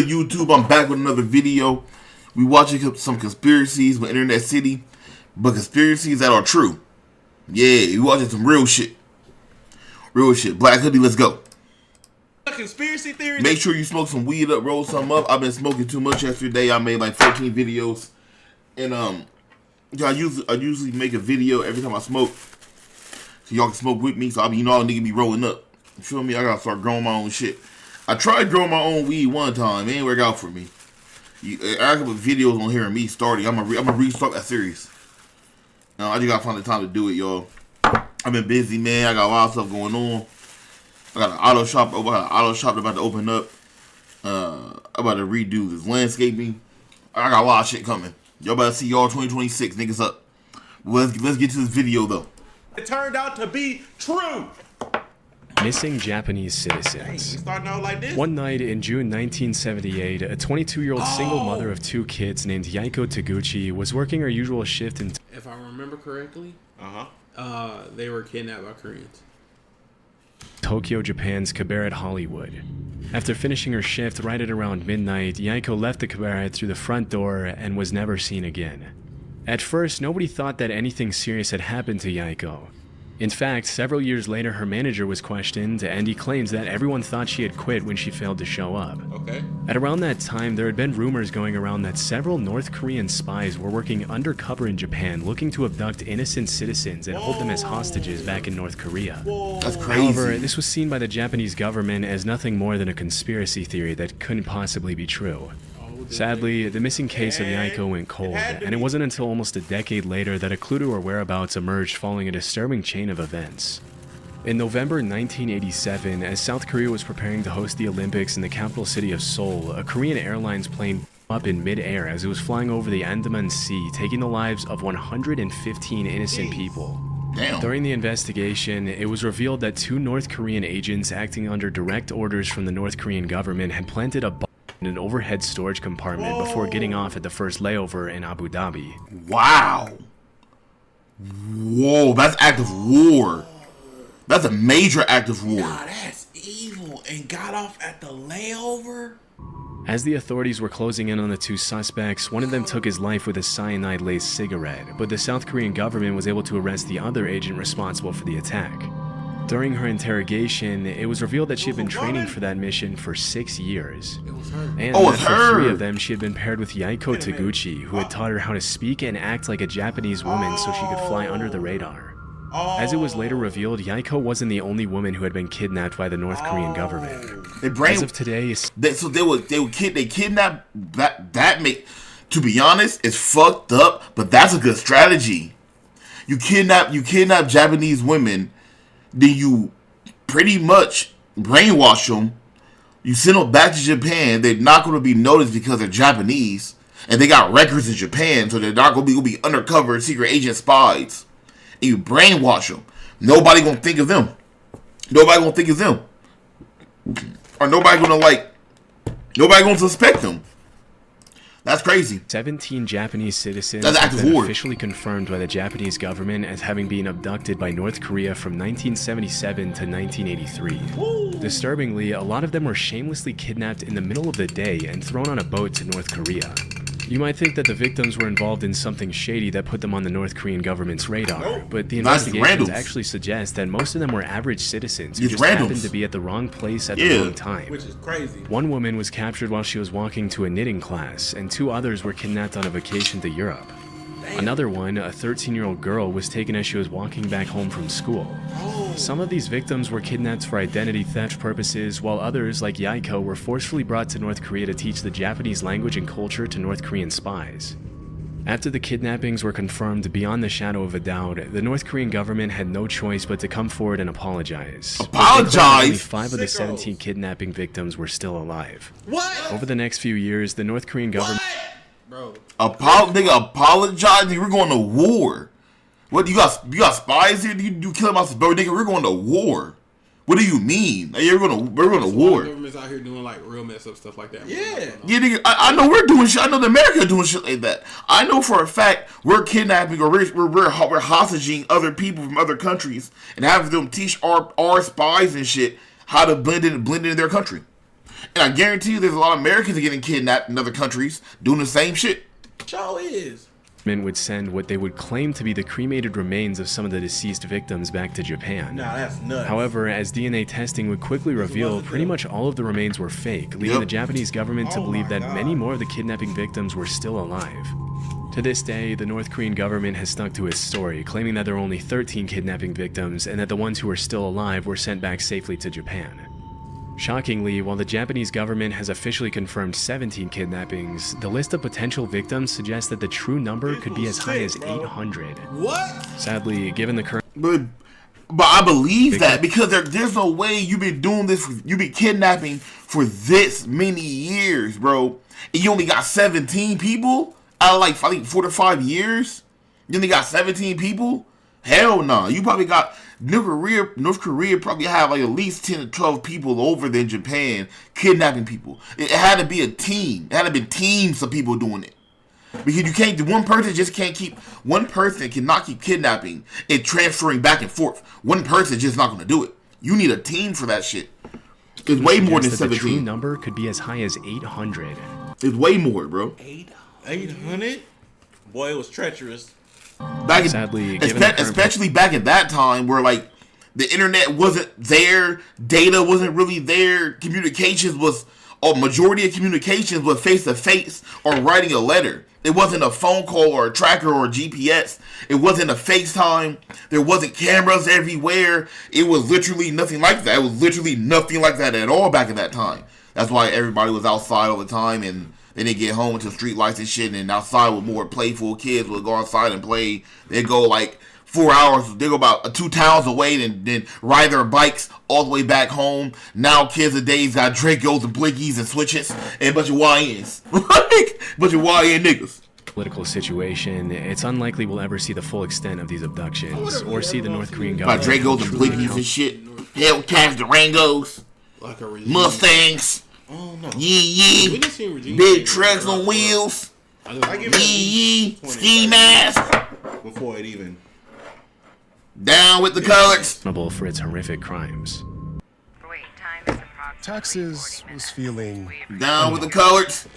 good, YouTube? I'm back with another video. We watching some conspiracies with Internet City, but conspiracies that are true. Yeah, we watching some real shit. Real shit. Black Hoodie, let's go. Conspiracy theory. Make sure you smoke some weed up, roll some up. I've been smoking too much yesterday. I made like 14 videos, and I usually make a video every time I smoke, so y'all can smoke with me. So all niggas be rolling up. You feel me? I gotta start growing my own shit. I tried growing my own weed one time. It ain't work out for me. I can put videos on here and me starting. I'm gonna restart that series. Now I just gotta find the time to do it, y'all. I've been busy, man. I got a lot of stuff going on. I got an auto shop. I got an auto shop about to open up. I'm about to redo this landscaping. I got a lot of shit coming. Y'all about to see y'all 2026 niggas up. Let's get to this video though. It turned out to be true. Missing Japanese citizens. Starting out like this. One night in June 1978, a 22-year-old single mother of two kids named Yaiko Taguchi was working her usual shift in... If I remember correctly, they were kidnapped by Koreans. Tokyo, Japan's cabaret Hollywood. After finishing her shift right at around midnight, Yaiko left the cabaret through the front door and was never seen again. At first, nobody thought that anything serious had happened to Yaiko. In fact, several years later, her manager was questioned, and he claims that everyone thought she had quit when she failed to show up. Okay. At around that time, there had been rumors going around that several North Korean spies were working undercover in Japan, looking to abduct innocent citizens and hold them as hostages back in North Korea. That's crazy. However, this was seen by the Japanese government as nothing more than a conspiracy theory that couldn't possibly be true. Sadly, the missing case of Yaiko went cold, and it wasn't until almost a decade later that a clue to her whereabouts emerged following a disturbing chain of events. In November 1987, as South Korea was preparing to host the Olympics in the capital city of Seoul, a Korean Airlines plane blew up in mid-air as it was flying over the Andaman Sea, taking the lives of 115 innocent people. Damn. During the investigation, it was revealed that two North Korean agents acting under direct orders from the North Korean government had planted a bomb in an overhead storage compartment before getting off at the first layover in Abu Dhabi. Wow. Whoa, that's act of war. That's a major act of war. God, that's evil. And got off at the layover? As the authorities were closing in on the two suspects, one of them took his life with a cyanide-laced cigarette, but the South Korean government was able to arrest the other agent responsible for the attack. During her interrogation, it was revealed that she had been training for that mission for 6 years. It was her. And Oh, that it's for her. 3 of them, she had been paired with Yaiko Taguchi, who had taught her how to speak and act like a Japanese woman so she could fly under the radar. As it was later revealed, Yaiko wasn't the only woman who had been kidnapped by the North Korean government. As of today, They kidnapped that make, to be honest, it's fucked up, but that's a good strategy. You kidnap Japanese women, then you pretty much brainwash them. You send them back to Japan. They're not going to be noticed because they're Japanese, and they got records in Japan, so they're not going to be undercover secret agent spies. And you brainwash them. Nobody going to think of them. Nobody going to think of them, or nobody going to suspect them. That's crazy. 17 Japanese citizens That's have act of been war. officially confirmed by the Japanese government as having been abducted by North Korea from 1977 to 1983. Disturbingly, a lot of them were shamelessly kidnapped in the middle of the day and thrown on a boat to North Korea. You might think that the victims were involved in something shady that put them on the North Korean government's radar, but the Nice investigations randoms. actually suggest that most of them were average citizens who It's just randoms. happened to be at the wrong place at the wrong time. Which is crazy. One woman was captured while she was walking to a knitting class, and 2 others were kidnapped on a vacation to Europe. Another one, a 13-year-old girl, was taken as she was walking back home from school. Some of these victims were kidnapped for identity theft purposes, while others, like Yaiko, were forcefully brought to North Korea to teach the Japanese language and culture to North Korean spies. After the kidnappings were confirmed beyond the shadow of a doubt, the North Korean government had no choice but to come forward and apologize. Apologize? Only 5 of the 17 kidnapping victims were still alive. What? Over the next few years, the North Korean government... Bro. Nigga, apologize. Nigga, we're going to war. What, you got spies here? You killing my bro? Nigga, we're going to war. What do you mean? We're going to war. Government's out here doing like real mess up stuff like that. Yeah. Yeah, nigga, I know we're doing shit. I know the America doing shit like that. I know for a fact we're kidnapping or we're hostage other people from other countries and having them teach our spies and shit how to blend in their country. And I guarantee you there's a lot of Americans getting kidnapped in other countries doing the same shit. Show is. Men would send what they would claim to be the cremated remains of some of the deceased victims back to Japan. Nah, that's nuts. However, as DNA testing would quickly reveal, pretty much all of the remains were fake, leading the Japanese government to believe that many more of the kidnapping victims were still alive. To this day, the North Korean government has stuck to its story, claiming that there were only 13 kidnapping victims and that the ones who were still alive were sent back safely to Japan. Shockingly, while the Japanese government has officially confirmed 17 kidnappings, the list of potential victims suggests that the true number could be as high as 800. What? Sadly, given the current... But I believe that because there's no way you've been doing this, you've been kidnapping for this many years, bro. And you only got 17 people out of like, I think 4 to 5 years? You only got 17 people? Hell no. You probably got... North Korea probably have like at least 10 to 12 people over there in Japan kidnapping people. It had to be a team. It had to be teams of people doing it. Because you can't, one person cannot keep kidnapping and transferring back and forth. One person just not going to do it. You need a team for that shit. It's way more than 17. The true number could be as high as 800. It's way more, bro. 800? Boy, it was treacherous. Sadly, especially back at that time where like the internet wasn't there, data wasn't really there, majority of communications was face to face or writing a letter. It wasn't a phone call or a tracker or a GPS. It wasn't a FaceTime. There wasn't cameras everywhere. It was literally nothing like that. It was literally nothing like that at all back at that time. That's why everybody was outside all the time and they didn't get home until street lights and shit, and outside with more playful kids would go outside and play. They'd go like 4 hours, they go about 2 towns away and then ride their bikes all the way back home. Now kids nowadays got Dracos and Blinkies and Switches and a bunch of YNs. Like, bunch of YN niggas. Political situation, it's unlikely we'll ever see the full extent of these abductions or see the North Korean government. Got Dracos and Blinkies and shit. Hellcats, Durangos, Like a Mustangs. Oh no. Yee. Big trucks on wheels. Yee. Ski mask. Before it even. Down with the colors. For its horrific crimes. Texas was feeling down with the colors.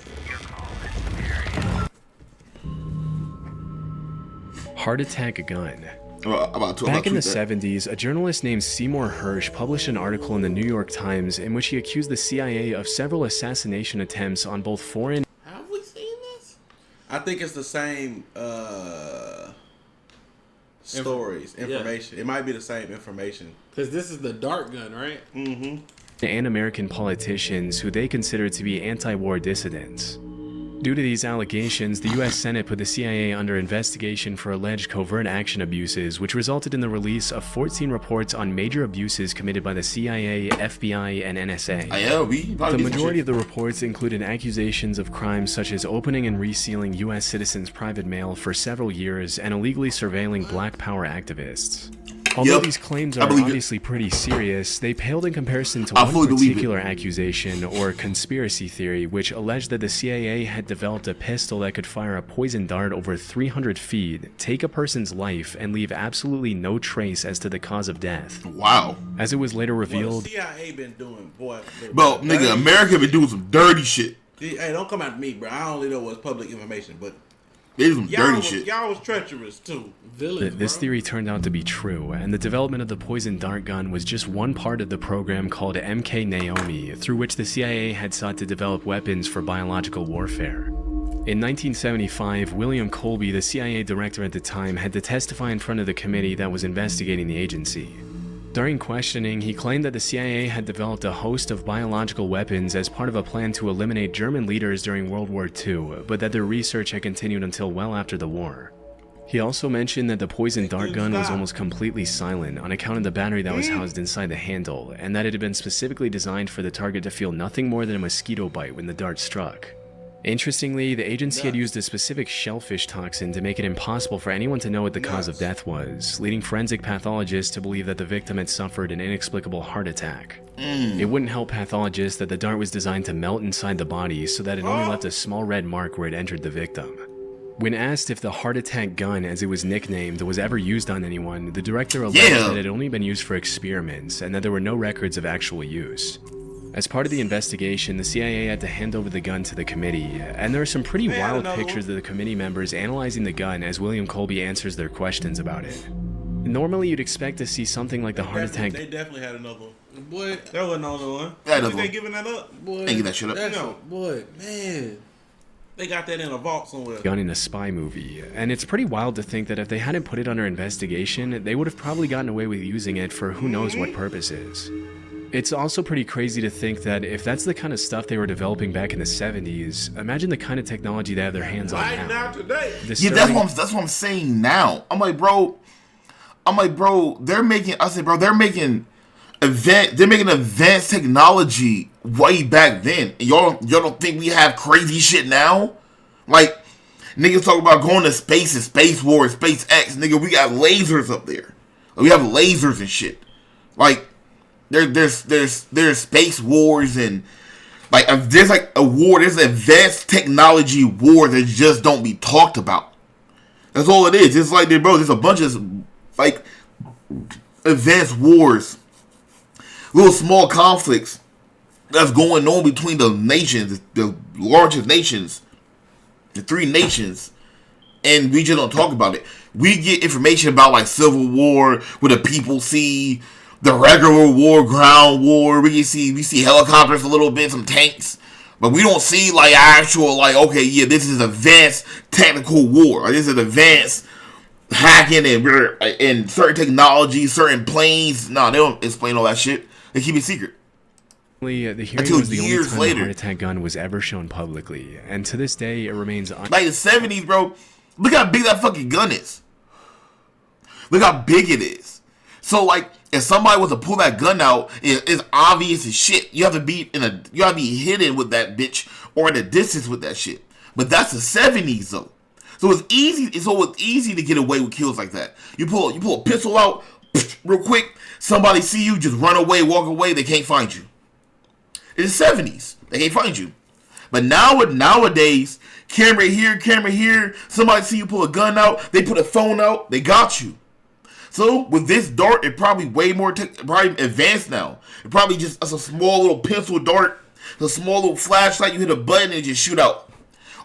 Heart attack gun. Back in the 70s, a journalist named Seymour Hersh published an article in the New York Times in which he accused the CIA of several assassination attempts on both foreign... Have we seen this? I think it's the same stories, information. Yeah. It might be the same information. Because this is the dart gun, right? Mm-hmm. And American politicians who they considered to be anti-war dissidents. Due to these allegations, the U.S. Senate put the CIA under investigation for alleged covert action abuses, which resulted in the release of 14 reports on major abuses committed by the CIA, FBI, and NSA. The majority of the reports included accusations of crimes such as opening and resealing U.S. citizens' private mail for several years and illegally surveilling Black Power activists. Although these claims are obviously pretty serious, they paled in comparison to one particular accusation, or conspiracy theory, which alleged that the CIA had developed a pistol that could fire a poison dart over 300 feet, take a person's life, and leave absolutely no trace as to the cause of death. Wow. As it was later revealed... the CIA been doing, boy... Bro, nigga, America been doing some dirty shit. Hey, don't come at me, bro. I only know what's public information, but... shit. Y'all was treacherous too. This theory turned out to be true, and the development of the poison dart gun was just one part of the program called MK Naomi, through which the CIA had sought to develop weapons for biological warfare. In 1975, William Colby, the CIA director at the time, had to testify in front of the committee that was investigating the agency. During questioning, he claimed that the CIA had developed a host of biological weapons as part of a plan to eliminate German leaders during World War II, but that their research had continued until well after the war. He also mentioned that the poison dart gun was almost completely silent on account of the battery that was housed inside the handle, and that it had been specifically designed for the target to feel nothing more than a mosquito bite when the dart struck. Interestingly, the agency had used a specific shellfish toxin to make it impossible for anyone to know what the cause of death was, leading forensic pathologists to believe that the victim had suffered an inexplicable heart attack. It wouldn't help pathologists that the dart was designed to melt inside the body so that it only left a small red mark where it entered the victim. When asked if the heart attack gun, as it was nicknamed, was ever used on anyone, the director alleged that it had only been used for experiments and that there were no records of actual use. As part of the investigation, the CIA had to hand over the gun to the committee, and there are some pretty wild pictures of the committee members analyzing the gun as William Colby answers their questions about it. Normally, you'd expect to see something like the heart attack. They definitely had another one. Boy, That wasn't another one. They giving that up. boy, Ain't get that shit up. No. boy, man. They got that in a vault somewhere. Gun in a spy movie, and it's pretty wild to think that if they hadn't put it under investigation, they would have probably gotten away with using it for who knows what purposes. It's also pretty crazy to think that if that's the kind of stuff they were developing back in the 70s, imagine the kind of technology they have their hands on Right now today. Disturbing- Yeah, that's what I'm saying now. I'm like, bro, they're making advanced technology way back then. And y'all don't think we have crazy shit now? Like, niggas talk about going to space and Space War, SpaceX, nigga, we got lasers up there. We have lasers and shit. Like, there's space wars and like there's like a war. There's an advanced technology war that just don't be talked about. That's all it is. It's like there's a bunch of like advanced wars, little small conflicts that's going on between the nations, the largest nations, the 3 nations, and we just don't talk about it. We get information about like Civil War, where the people see the regular war, ground war. We see helicopters a little bit, some tanks, but we don't see like actual like, okay, yeah, this is advanced technical war. Like, this is advanced hacking and certain technology, certain planes. Nah, they don't explain all that shit. They keep it secret. The hearing Until was the only years time later. the heart attack gun was ever shown publicly, and to this day, it remains Like the 70s, bro. Look how big that fucking gun is. Look how big it is. So like, if somebody was to pull that gun out, it's obvious as shit. You have to be hidden with that bitch or in a distance with that shit. But that's the 70s though. So it's easy to get away with kills like that. You pull a pistol out real quick, somebody see you, just run away, walk away, they can't find you. It's the 70s. They can't find you. But nowadays, camera here, somebody see you pull a gun out, they put a phone out, they got you. So with this dart, it probably way more probably advanced now. It probably just a small little pencil dart, a small little flashlight. You hit a button and it just shoot out,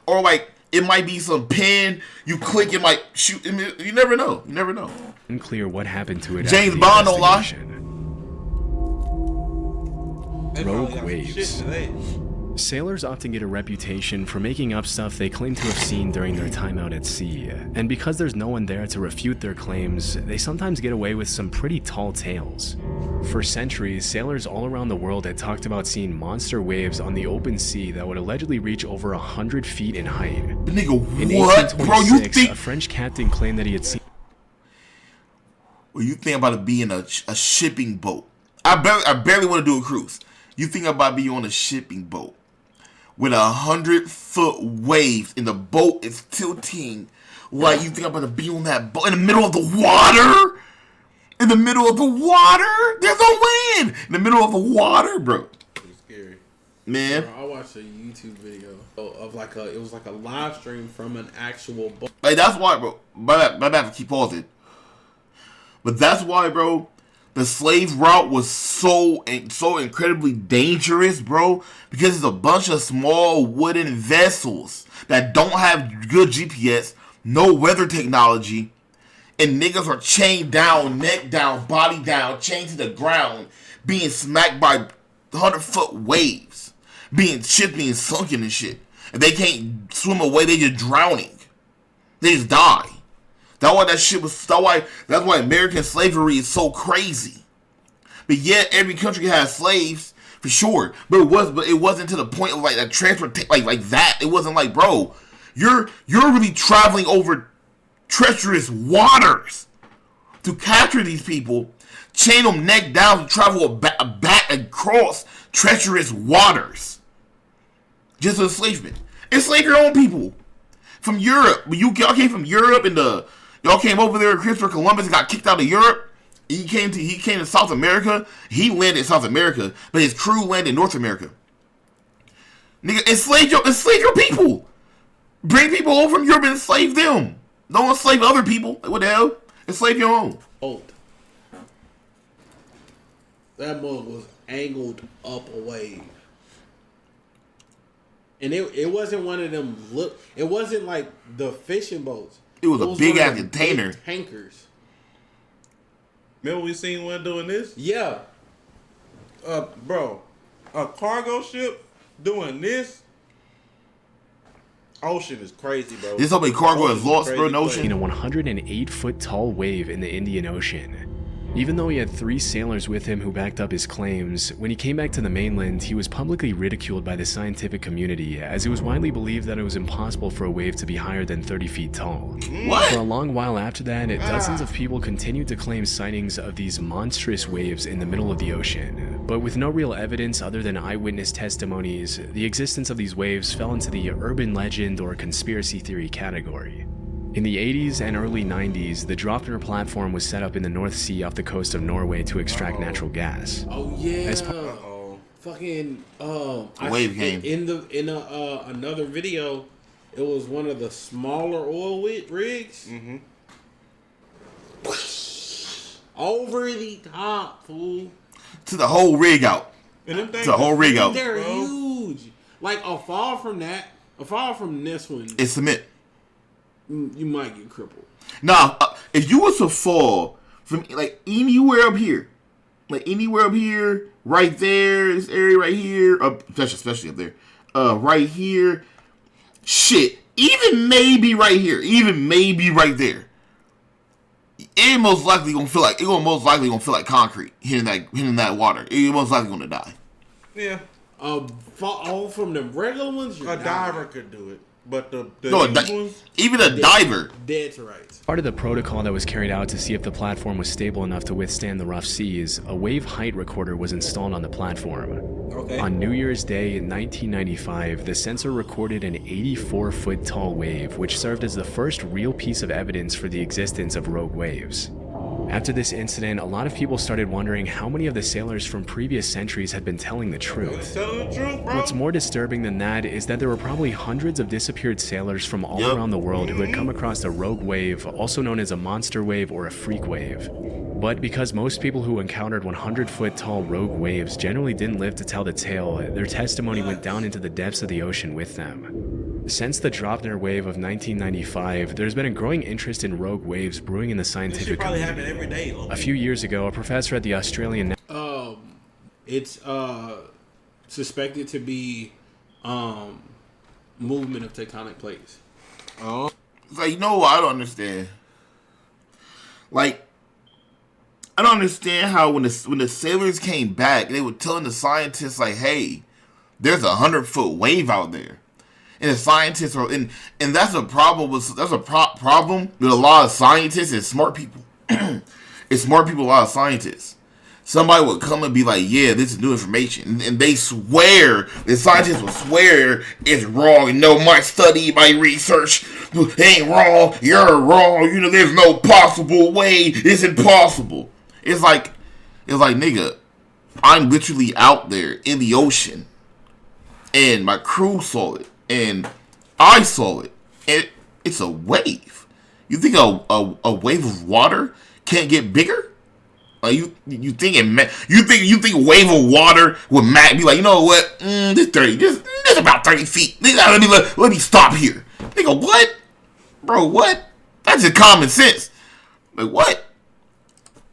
or like it might be some pin. You click, it might shoot. You never know. You never know. unclear what happened to it. James after the Bond don't lie. investigation. They probably Rogue got some waves. shit today. Sailors often get a reputation for making up stuff they claim to have seen during their time out at sea, and because there's no one there to refute their claims, they sometimes get away with some pretty tall tales. For centuries, sailors all around the world had talked about seeing monster waves on the open sea that would allegedly reach over 100 feet in height. Nigga, In what, bro? You 1826, think? a French captain claimed that he had seen Well, you think about it being a shipping boat? I barely want to do a cruise. You think about being on a shipping boat with 100-foot waves and the boat is tilting, like you think I'm gonna be on that boat in the middle of the water? In the middle of the water? There's no wind! In the middle of the water, bro. It's scary. Man. Bro, I watched a YouTube video of it was like a live stream from an actual boat. Like, that's why, bro. My bad to keep pausing. But that's why, bro, the slave route was so incredibly dangerous, bro, because it's a bunch of small wooden vessels that don't have good GPS, no weather technology, and niggas are chained down, neck down, body down, chained to the ground, being smacked by 100-foot waves, being sunken and shit. And they can't swim away, they just drowning. They just die. That's why American slavery is so crazy. But yet every country has slaves for sure. But it wasn't to the point of like that like that. It wasn't like, bro, you're really traveling over treacherous waters to capture these people, chain them neck down to travel back across treacherous waters. Just enslavement. Enslave your own people from Europe. When y'all came from Europe and y'all came over there, Christopher Columbus and got kicked out of Europe. He came to South America. He landed in South America, but his crew landed in North America. Nigga, enslave your people. Bring people over from Europe and enslave them. Don't enslave other people. Like, what the hell? Enslave your own. Old. That mug was angled up a wave. And it wasn't one of them. It wasn't like the fishing boats. It was a big ass container. Tankers. Remember we seen one doing this? Yeah. Bro, a cargo ship doing this. Ocean is crazy, bro. There's so many cargo is lost, bro, in the In ocean. a 108-foot tall wave in the Indian Ocean. Even though he had 3 sailors with him who backed up his claims, when he came back to the mainland, he was publicly ridiculed by the scientific community, as it was widely believed that it was impossible for a wave to be higher than 30 feet tall. What? For a long while after that, dozens of people continued to claim sightings of these monstrous waves in the middle of the ocean. But with no real evidence other than eyewitness testimonies, the existence of these waves fell into the urban legend or conspiracy theory category. In the 80s and early 90s, the Draupner platform was set up in the North Sea off the coast of Norway to extract natural gas. Oh yeah. As Fucking Wave game. In another video, it was one of the smaller oil rigs. Mm-hmm. Over the top, fool. To the whole rig out. And them things To the whole rig out. They're bro. huge. Like a fall from this one, It's cement. you might get crippled. Nah, if you was to fall from like anywhere up here, right there, this area right here, especially up there, right here, shit, even maybe right here, even maybe right there, it most likely gonna feel like concrete hitting that water. It most likely gonna die. Yeah. Fall from the regular ones. A diver could do it. But the No, huge ones, even a diver. Dead to rights. part of the protocol that was carried out to see if the platform was stable enough to withstand the rough seas, a wave height recorder was installed on the platform. Okay. On New Year's Day in 1995, the sensor recorded an 84-foot tall wave, which served as the first real piece of evidence for the existence of rogue waves. After this incident, a lot of people started wondering how many of the sailors from previous centuries had been telling the truth. telling the truth, bro. What's more disturbing than that is that there were probably hundreds of disappeared sailors from all around the world who had come across a rogue wave, also known as a monster wave or a freak wave. But because most people who encountered 100-foot tall rogue waves generally didn't live to tell the tale, their testimony went down into the depths of the ocean with them. Since the Draupner wave of 1995, there's been a growing interest in rogue waves brewing in the This scientific shit probably community. happen every day. A few years ago, a professor at the Australian It's suspected to be movement of tectonic plates. Oh. It's like, you know what? I don't understand. Like, I don't understand how when the sailors came back, they were telling the scientists like, "Hey, there's a 100-foot wave out there," and the scientists are and that's a problem problem with a lot of scientists and smart people. It's smart people, a lot of scientists. Somebody would come and be like, "Yeah, this is new information," and they swear, the scientists will swear it's wrong. And no, my study, my research ain't wrong. You're wrong. You know, there's no possible way. It's impossible. It's like, nigga, I'm literally out there in the ocean, and my crew saw it, and I saw it, and it's a wave. You think a wave of water can't get bigger? Like you think a wave of water would be like, you know what? This about 30 feet. Let me stop here. Nigga, what? Bro, what? That's just common sense. Like, what?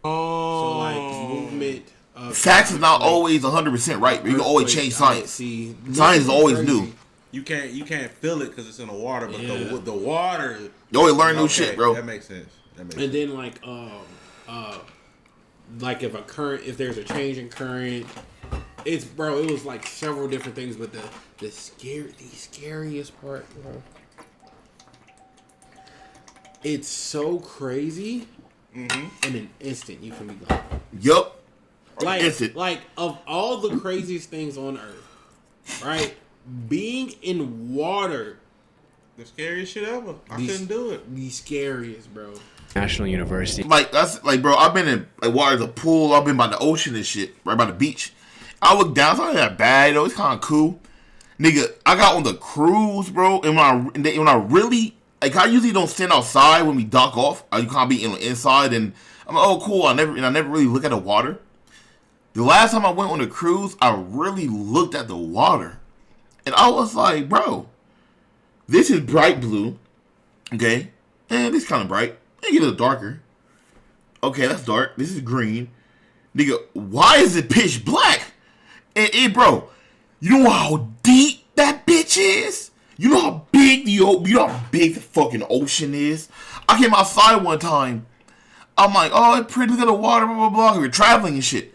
So like movement. Facts is not always 100% right. But you can always change science. Science is always new. You can't feel it because it's in the water, but the water. You always learn new shit, bro. That makes sense. And then like if there's a change in current, it was like several different things, but the scariest part, bro, it's so crazy. In an instant you can be gone. Yup. Like of all the craziest things on earth, right? Being in water, The scariest shit ever. I couldn't do it. the scariest, bro. National University. Like, that's like, bro, I've been in like water, the pool, I've been by the ocean and shit, right by the beach. I look down, it's not that bad though, it's kind of cool. Nigga, I got on the cruise, bro, and when I really, like, I usually don't stand outside when we dock off. I kind of be inside, and I'm like, oh, cool, I never really look at the water. The last time I went on a cruise, I really looked at the water. And I was like, bro, this is bright blue. Okay? And this kind of bright. It get a little darker. Okay, that's dark. This is green. Nigga, why is it pitch black? And bro, you know how deep that bitch is? You know how big the fucking ocean is? I came outside one time. I'm like, oh, it's pretty, look at the water, blah, blah, blah. We're traveling and shit.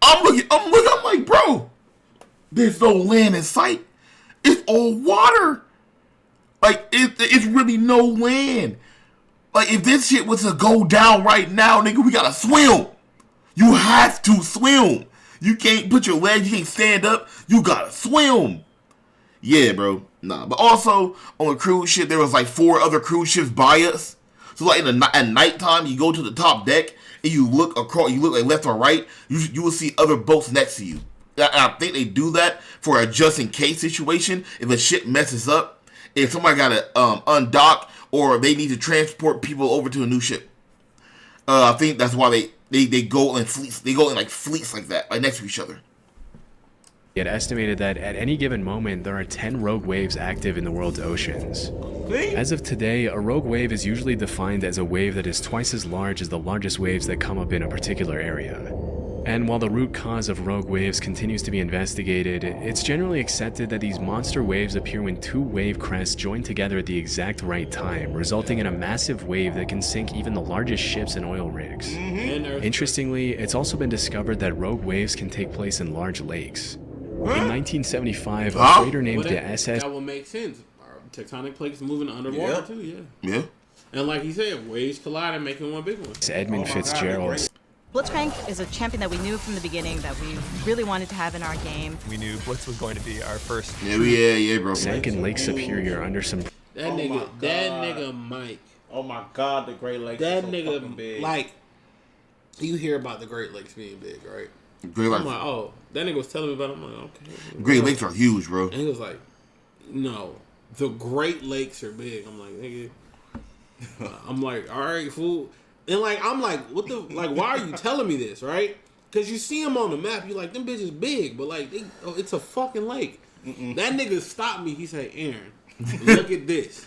I'm looking, I'm like, bro, there's no land in sight. It's all water. Like, it's really no land. Like, if this shit was to go down right now, nigga, we gotta swim. You have to swim. You can't put your legs, you can't stand up. You gotta swim. Yeah, bro. Nah. But also, on the cruise ship, there was like 4 other cruise ships by us. So, like, at nighttime, you go to the top deck, and you look across, you look like left or right, you will see other boats next to you. And I think they do that for a just-in-case situation. If a ship messes up, if somebody gotta undock, or they need to transport people over to a new ship. I think that's why they go in fleets. They go in like fleets like that, like next to each other. It estimated that at any given moment, there are 10 rogue waves active in the world's oceans. As of today, a rogue wave is usually defined as a wave that is twice as large as the largest waves that come up in a particular area. And while the root cause of rogue waves continues to be investigated, it's generally accepted that these monster waves appear when 2 wave crests join together at the exact right time, resulting in a massive wave that can sink even the largest ships and oil rigs. Interestingly, it's also been discovered that rogue waves can take place in large lakes. In 1975, a freighter named the SS... That would make sense. Our tectonic plates moving underwater too, Yeah. And like he said, waves colliding, making one big one. Edmund Fitzgerald. Blitzcrank is a champion that we knew from the beginning that we really wanted to have in our game. We knew Blitz was going to be our first. Yeah, bro. Sank in Lake Superior under some... That nigga Mike. Oh my God, the Great Lakes. That are so nigga, big. like, you hear about the Great Lakes being big, right? Great Lakes. I'm like, oh, that nigga was telling me about it. I'm like, okay. Great Lakes are huge, bro. And he was like, no, the Great Lakes are big. I'm like, nigga. I'm like, all right, fool. And like, I'm like, what the, like, why are you telling me this, right? Because you see them on the map, you're like, them bitches big, but like, it's a fucking lake. That nigga stopped me. He said, Aaron, look at this.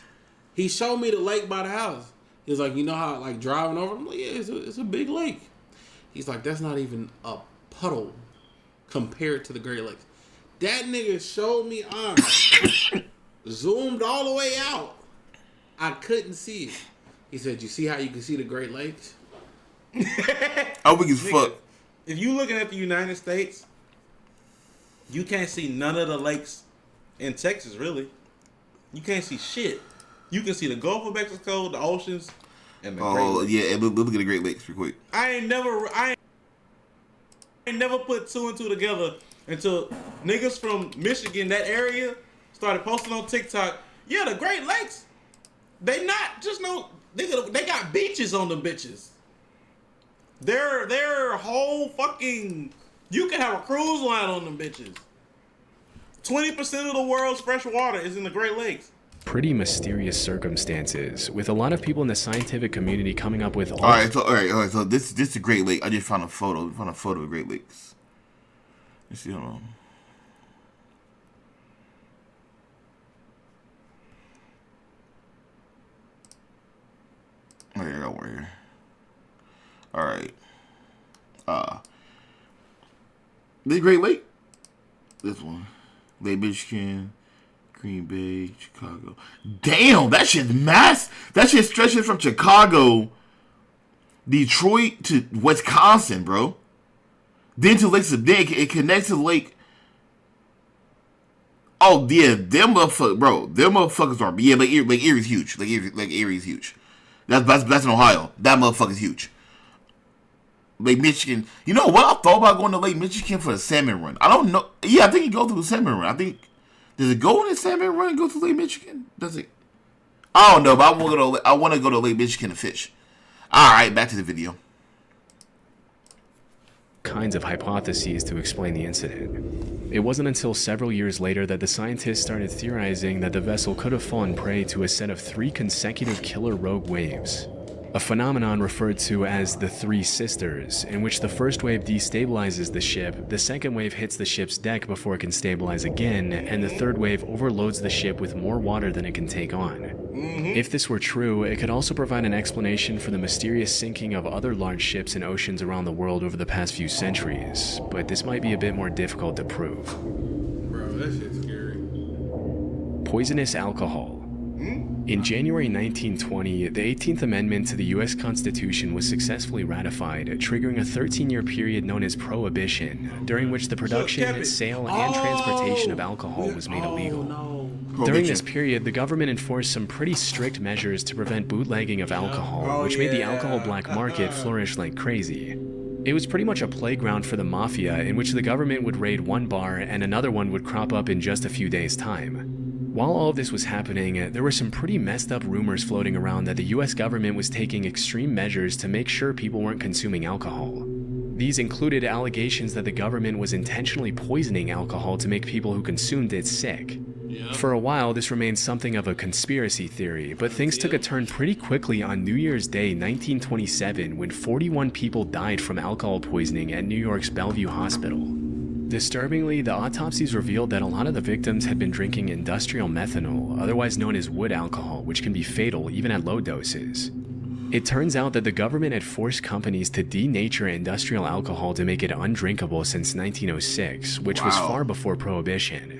He showed me the lake by the house. He was like, you know how, like, driving over? I'm like, yeah, it's a big lake. He's like, that's not even a puddle compared to the Great Lakes. That nigga showed me zoomed all the way out. I couldn't see it. He said, you see how you can see the Great Lakes? How big as fuck? If you looking at the United States, you can't see none of the lakes in Texas, really. You can't see shit. You can see the Gulf of Mexico, the oceans, and the Great Lakes. Yeah, look at the Great Lakes real quick. I ain't never put 2 and 2 together until niggas from Michigan, that area, started posting on TikTok. Yeah, the Great Lakes, they not just no, they got beaches on them bitches. They're whole fucking, you can have a cruise line on them bitches. 20% of the world's fresh water is in the Great Lakes. Pretty mysterious circumstances, with a lot of people in the scientific community coming up with... All right, so this is the Great Lake. I just found a photo. Of Great Lakes. Let's see, hold on. Oh, yeah, I got one here. All right. This Great Lake? This one. Lake Michigan, Green Bay, Chicago. Damn, that shit's massive. That shit stretches from Chicago, Detroit to Wisconsin, bro. Then to Lake Subdan. It connects to Lake. Oh yeah, them motherfuckers, bro. Them motherfuckers are Lake Erie's huge. Lake Erie's huge. That's in Ohio. That motherfucker's huge. Lake Michigan. You know what? I thought about going to Lake Michigan for the salmon run. I don't know. Yeah, I think you go through the salmon run. I think, does it go in the salmon run and go to Lake Michigan? Does it? I don't know, but I want to go to Lake Michigan to fish. All right, back to the video. Kinds of hypotheses to explain the incident. It wasn't until several years later that the scientists started theorizing that the vessel could have fallen prey to a set of 3 consecutive killer rogue waves. a phenomenon referred to as the Three Sisters, in which the first wave destabilizes the ship, the second wave hits the ship's deck before it can stabilize again, and the third wave overloads the ship with more water than it can take on. If this were true, it could also provide an explanation for the mysterious sinking of other large ships in oceans around the world over the past few centuries, but this might be a bit more difficult to prove. Bro, that shit's scary. Poisonous alcohol. In January 1920, the 18th Amendment to the U.S. Constitution was successfully ratified, triggering a 13-year period known as Prohibition, during which the production, sale, and transportation of alcohol was made illegal. During this period, the government enforced some pretty strict measures to prevent bootlegging of alcohol, which made the alcohol black market flourish like crazy. It was pretty much a playground for the mafia, in which the government would raid one bar and another one would crop up in just a few days' time. While all of this was happening, there were some pretty messed up rumors floating around that the US government was taking extreme measures to make sure people weren't consuming alcohol. These included allegations that the government was intentionally poisoning alcohol to make people who consumed it sick. For a while, this remained something of a conspiracy theory, but things took a turn pretty quickly on New Year's Day 1927 when 41 people died from alcohol poisoning at New York's Bellevue Hospital. Disturbingly, the autopsies revealed that a lot of the victims had been drinking industrial methanol, otherwise known as wood alcohol, which can be fatal even at low doses. It turns out that the government had forced companies to denature industrial alcohol to make it undrinkable since 1906, which was far before Prohibition.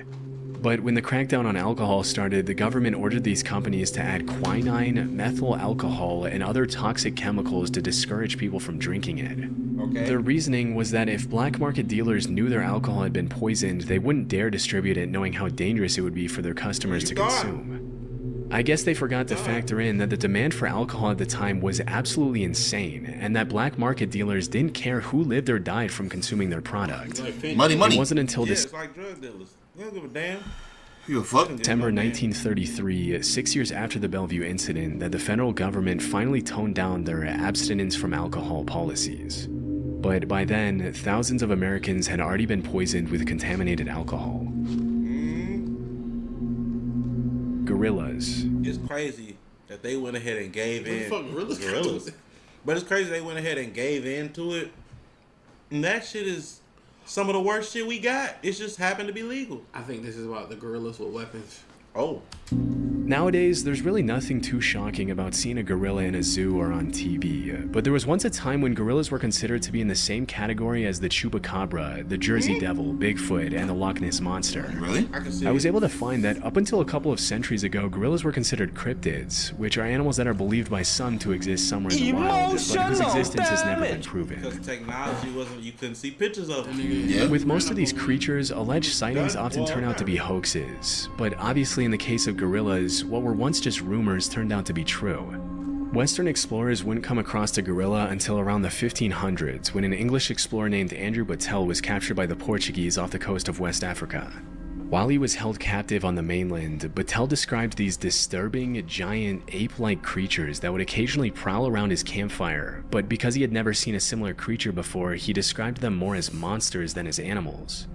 But when the crackdown on alcohol started, the government ordered these companies to add quinine, methyl alcohol, and other toxic chemicals to discourage people from drinking it. Their reasoning was that if black market dealers knew their alcohol had been poisoned, they wouldn't dare distribute it knowing how dangerous it would be for their customers to consume. I guess they forgot to factor in that the demand for alcohol at the time was absolutely insane, and that black market dealers didn't care who lived or died from consuming their product. Money. It wasn't until It's like drug dealers. They don't give a damn. September 1933, 6 years after the Bellevue incident, that the federal government finally toned down their abstinence from alcohol policies. But by then, thousands of Americans had already been poisoned with contaminated alcohol. Gorillas. It's crazy that they went ahead and gave in. Gorillas. But it's crazy they went ahead and gave in to it. And that shit is some of the worst shit we got. It just happened to be legal. I think this is about the gorillas with weapons. Oh. Nowadays, there's really nothing too shocking about seeing a gorilla in a zoo or on TV, but there was once a time when gorillas were considered to be in the same category as the chupacabra, the Jersey Devil, Bigfoot, and the Loch Ness Monster. Really? I was able to find that up until a couple of centuries ago, gorillas were considered cryptids, which are animals that are believed by some to exist somewhere in the wild, but whose existence has never been proven. Because technology wasn't, you couldn't see pictures of them. Yeah. With most of these creatures, alleged sightings often turn out to be hoaxes, but obviously in the case of gorillas, what were once just rumors turned out to be true. Western explorers wouldn't come across a gorilla until around the 1500s, when an English explorer named Andrew Battelle was captured by the Portuguese off the coast of West Africa. While he was held captive on the mainland, Battelle described these disturbing, giant, ape-like creatures that would occasionally prowl around his campfire, but because he had never seen a similar creature before, he described them more as monsters than as animals.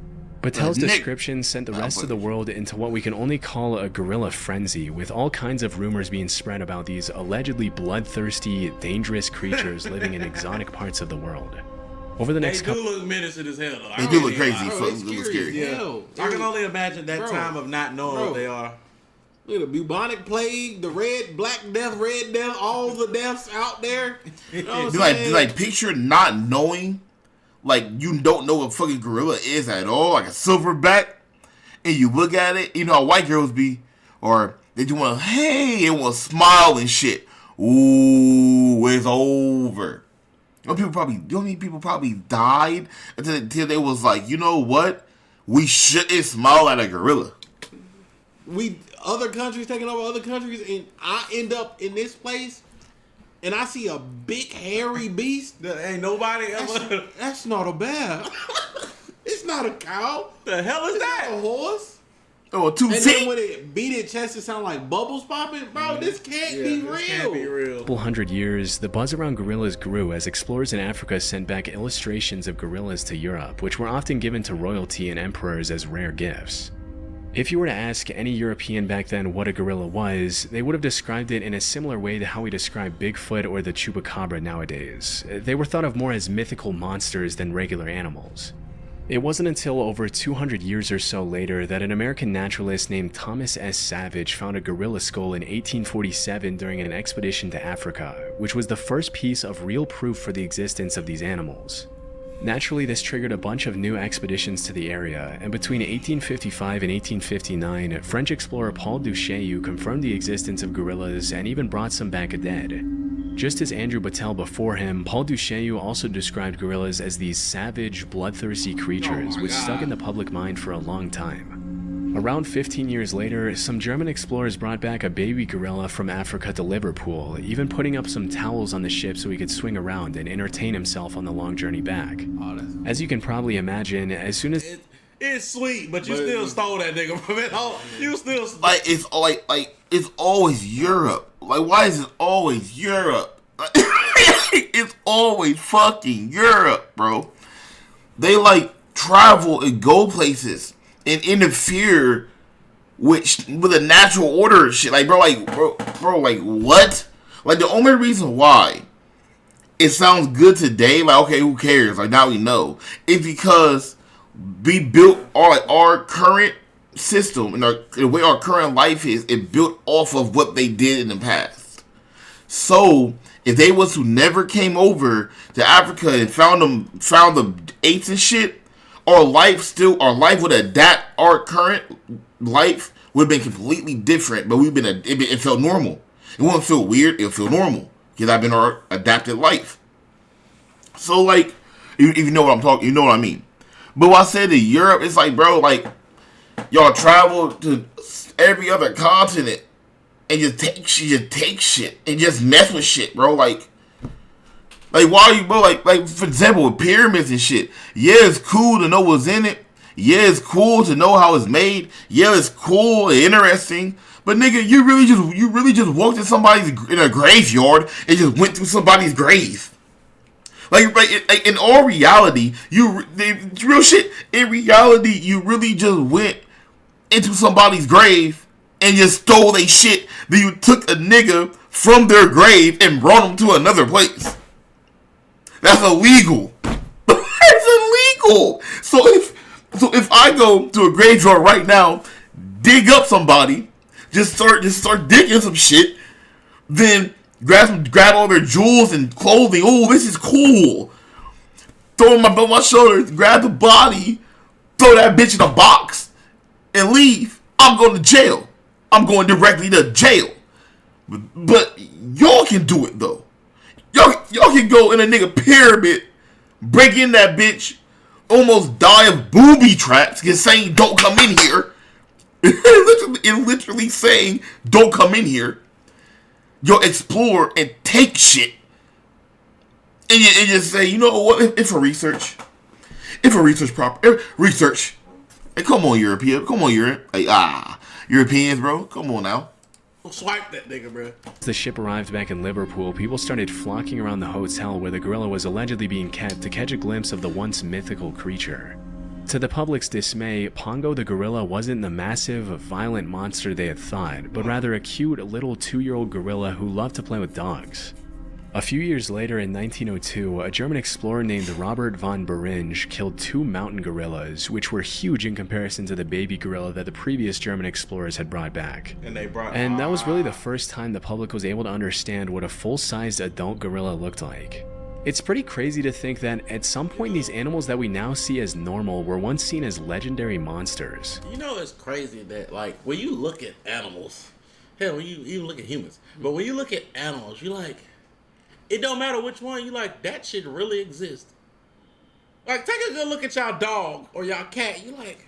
Battelle's description sent the rest of the world into what we can only call a gorilla frenzy, with all kinds of rumors being spread about these allegedly bloodthirsty, dangerous creatures living in exotic parts of the world. Over the next They do look menacing as hell, though. They do look crazy. Bro, Fuck, it's they look scary scary. as hell. I can only imagine that time of not knowing what they are. Look at the bubonic plague, the black death, red death, all the deaths out there. You know what I'm saying? Like picture not knowing, like you don't know what fucking gorilla is at all, like a silverback, and you look at it, you know how white girls be, or they just want to, hey, and want to smile and shit. Ooh, it's over. You know how many people probably died until they was like, you know what? We shouldn't smile at a gorilla. Other countries taking over other countries, and I end up in this place, and I see a big hairy beast. There ain't nobody ever. That's not a bear. It's not a cow. The hell is that? Not a horse. Oh, 2 feet. And then when it beat its chest, it sound like bubbles popping. Bro, this can't be real. This can't be real. couple hundred years, the buzz around gorillas grew as explorers in Africa sent back illustrations of gorillas to Europe, which were often given to royalty and emperors as rare gifts. If you were to ask any European back then what a gorilla was, they would have described it in a similar way to how we describe Bigfoot or the chupacabra nowadays. They were thought of more as mythical monsters than regular animals. It wasn't until over 200 years or so later that an American naturalist named Thomas S. Savage found a gorilla skull in 1847 during an expedition to Africa, which was the first piece of real proof for the existence of these animals. Naturally, this triggered a bunch of new expeditions to the area, and between 1855 and 1859, French explorer Paul Duchaillu confirmed the existence of gorillas and even brought some back dead. Just as Andrew Battelle before him, Paul Duchaillu also described gorillas as these savage, bloodthirsty creatures, which stuck in the public mind for a long time. Around 15 years later, some German explorers brought back a baby gorilla from Africa to Liverpool, even putting up some towels on the ship so he could swing around and entertain himself on the long journey back. As you can probably imagine, as soon as it's sweet, but you still stole that nigga from it. You still it's always Europe. Like, why is it always Europe? It's always fucking Europe, bro. They like travel and go places and interfere with the natural order and shit. Like, bro, like what? Like, the only reason why it sounds good today, like, okay, who cares? Like, now we know. It's because we built our current system and the way our current life is, it built off of what they did in the past. So, if they was to never came over to Africa and found the apes and shit, our life would adapt. Our current life would have been completely different, but it felt normal. It wouldn't feel weird. It would feel normal because I've been our adapted life. So, like, if you know what I'm talking, you know what I mean. But when I said to Europe, it's like, bro, like, y'all travel to every other continent and just take shit and just mess with shit, bro. Like, why are you, bro? Like, for example, with pyramids and shit. Yeah, it's cool to know what's in it. Yeah, it's cool to know how it's made. Yeah, it's cool and interesting. But nigga, you really just walked in a graveyard and just went through somebody's grave. Like in all reality, real shit. In reality, you really just went into somebody's grave and just stole their shit. Then you took a nigga from their grave and brought him to another place. That's illegal. That's illegal. So if I go to a graveyard right now, dig up somebody, just start digging some shit, then grab all their jewels and clothing. Oh, this is cool. Throw them above my shoulders, grab the body, throw that bitch in a box, and leave. I'm going to jail. I'm going directly to jail. But y'all can do it though. Y'all can go in a nigga pyramid, break in that bitch, almost die of booby traps, just saying don't come in here. It's literally saying don't come in here. You'll explore and take shit. And just say, you know what, if for research. Research. Hey, come on, European. Come on, Europe. Like, Europeans, bro. Come on now. Swipe that nigga, bro. As the ship arrived back in Liverpool, people started flocking around the hotel where the gorilla was allegedly being kept to catch a glimpse of the once mythical creature. To the public's dismay, Pongo the gorilla wasn't the massive, violent monster they had thought, but rather a cute little 2-year-old gorilla who loved to play with dogs. A few years later, in 1902, a German explorer named Robert von Beringe killed 2 mountain gorillas, which were huge in comparison to the baby gorilla that the previous German explorers had brought back. And that was really the first time the public was able to understand what a full-sized adult gorilla looked like. It's pretty crazy to think that at some point these animals that we now see as normal were once seen as legendary monsters. You know, it's crazy that, like, when you look at animals, hell, when you even look at humans, but when you look at animals, you like, it don't matter which one, you like, that shit really exists. Like, take a good look at y'all dog or y'all cat, you like,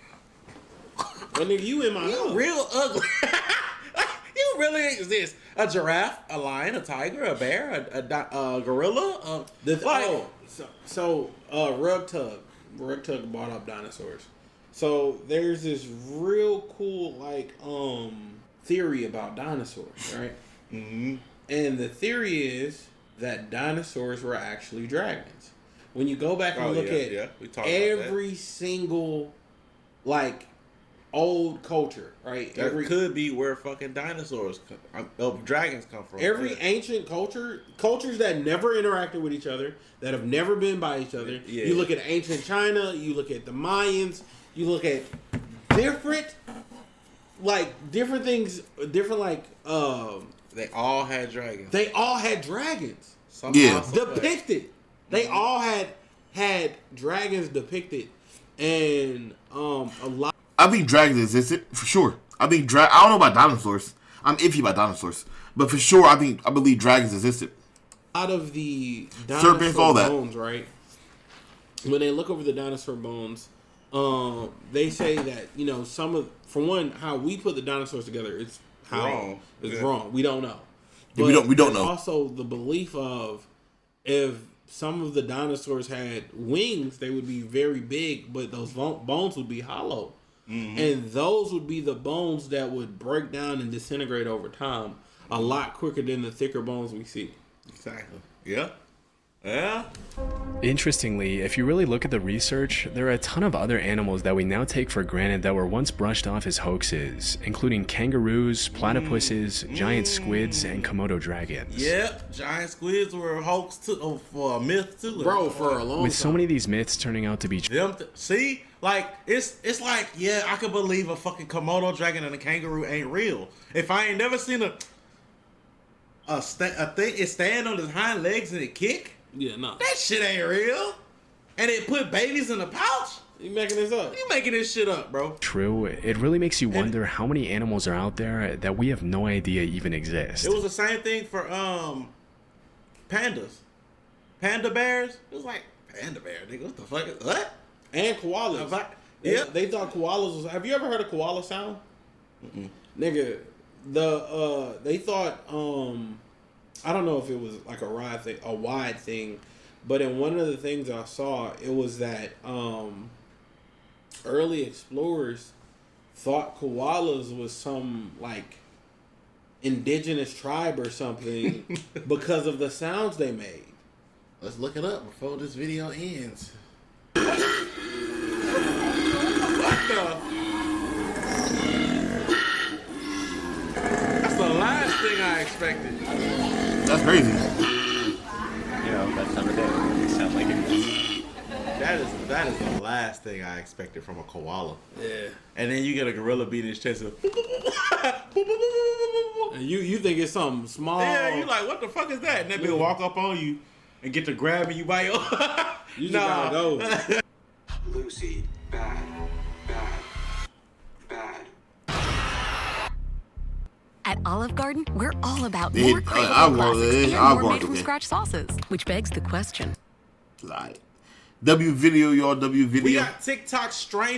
well, nigga, you in my you house. real ugly. You really exist. A giraffe, a lion, a tiger, a bear, a gorilla. Rug Tug brought up dinosaurs. So there's this real cool theory about dinosaurs, right? Mm-hmm. And the theory is that dinosaurs were actually dragons. When you go back and look at every single old culture, right? That could be where fucking dinosaurs, dragons come from. Every ancient cultures that never interacted with each other, that have never been by each other. Yeah. You look at ancient China, you look at the Mayans, you look at different things, they all had dragons. They all had dragons. Yeah. Depicted. They all had dragons depicted, and a lot. I think dragons existed for sure. I think I don't know about dinosaurs. I'm iffy about dinosaurs, but for sure, I believe dragons existed. A lot of the dinosaur Serpents, all that. bones, right? When they look over the dinosaur bones, they say that for one, how we put the dinosaurs together is wrong. We don't know. But we don't know. Also, the belief of if some of the dinosaurs had wings, they would be very big, but those bones would be hollow. Mm-hmm. And those would be the bones that would break down and disintegrate over time a lot quicker than the thicker bones we see. Exactly. Yeah. Yeah. Interestingly, if you really look at the research, there are a ton of other animals that we now take for granted that were once brushed off as hoaxes, including kangaroos, platypuses, giant squids, and Komodo dragons. Yep, giant squids were a hoax too, for a myth too. Bro, for a long time. With so many of these myths turning out to be see? Like, it's like, yeah, I could believe a fucking Komodo dragon and a kangaroo ain't real. If I ain't never seen a thing, it stand on its hind legs and it kick. Yeah, no. That shit ain't real. And it put babies in a pouch? You making this up? You making this shit up, bro. True. It really makes you wonder how many animals are out there that we have no idea even exist. It was the same thing for pandas. Panda bears? It was like, panda bear, nigga, what the fuck is what? And koalas. They thought koalas was... Have you ever heard a koala sound? Mm-mm. Nigga, they thought... I don't know if it was like a wide thing, but in one of the things I saw, it was that early explorers thought koalas was some like indigenous tribe or something because of the sounds they made. Let's look it up before this video ends. That's the last thing I expected. That's crazy. That time of day doesn't sound like it. That is the last thing I expected from a koala. Yeah. And then you get a gorilla beating his chest. And you think it's something small? Yeah, you like, what the fuck is that? And that bitch walk up on you and get to grabbing you by your... You just gotta go. Lucy, bad. At Olive Garden, we're all about more craveable classics and more made-from-scratch sauces, which begs the question. Like, W video, y'all. W video. We got TikTok strain.